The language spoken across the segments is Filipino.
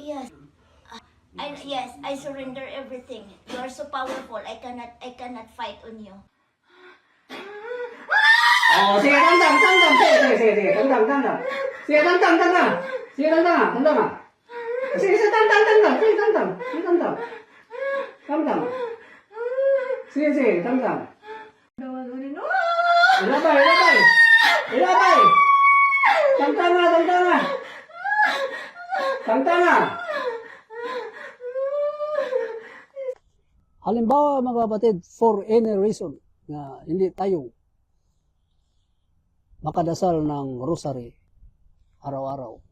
Yes. Yes, I surrender everything. You are so powerful. I cannot fight on you. Oh, sige, tandang. Sige, tandang. Sige, tandang. Sige, tandang. Sige, tandang. Sige, tandang. Tandang. Sige, tandang. Ilabay. Tandang. Halimbawa mga kapatid, for any reason na hindi tayo makadasal ng rosary araw-araw.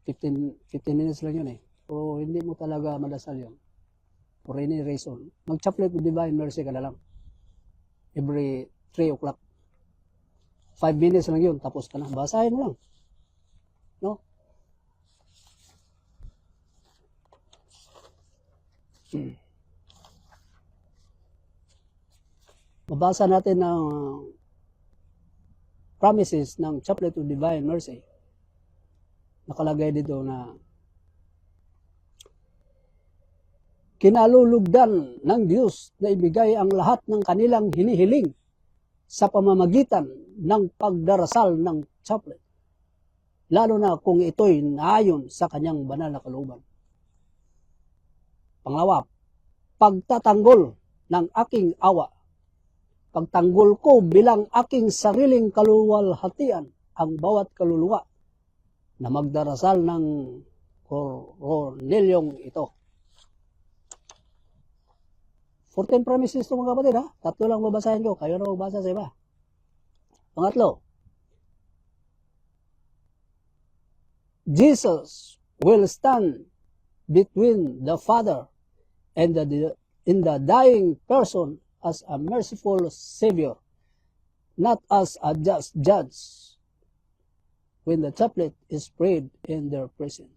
15 minutes lang yun eh. O hindi mo talaga madasal yun. For any reason. Mag-chaplet of Divine Mercy ka na lang. Every 3 o'clock. 5 minutes lang yun. Tapos ka na. Basahin mo lang. No? Mabasa natin ang promises ng Chaplet of Divine Mercy. Nakalagay dito na kinalulugdan ng Diyos na ibigay ang lahat ng kanilang hinihiling sa pamamagitan ng pagdarasal ng chaplet, lalo na kung ito'y naayon sa kanyang banal na kalooban. Pangalawa, pagtatanggol ng aking awa. Pagtanggol ko bilang aking sariling kaluwalhatian ang bawat kaluluwa na magdarasal ng koronelyong ito. 14 promises ito mga kapatid ha. 3 lang babasahin ko. Kayo na magbasa sa iba. Pangatlo, Jesus will stand between the Father and in the dying person as a merciful Savior, not as a just judge when the chaplet is prayed in their presence.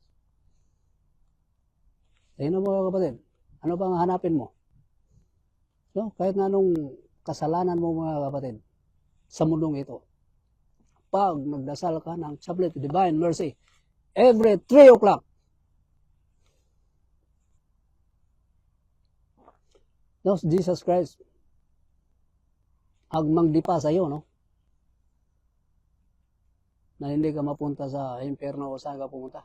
Ayun mga kapatid, ano bang hanapin mo? No? Kahit na anong kasalanan mo mga kapatid sa mundong ito, pag magdasal ka ng Chaplet of Divine Mercy every 3 o'clock, no, Jesus Christ agmangdipa sa iyo, no? Na hindi ka mapunta sa impyerno o saan ka pumunta.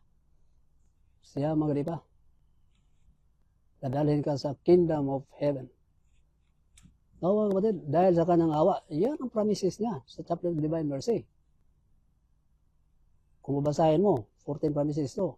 Siya magdipa. Dadalhin ka sa kingdom of heaven. No, mga kapatid, dahil sa kanyang awa, yan ang promises niya sa Chaplet of Divine Mercy. Kung mabasahin mo, 14 promises to.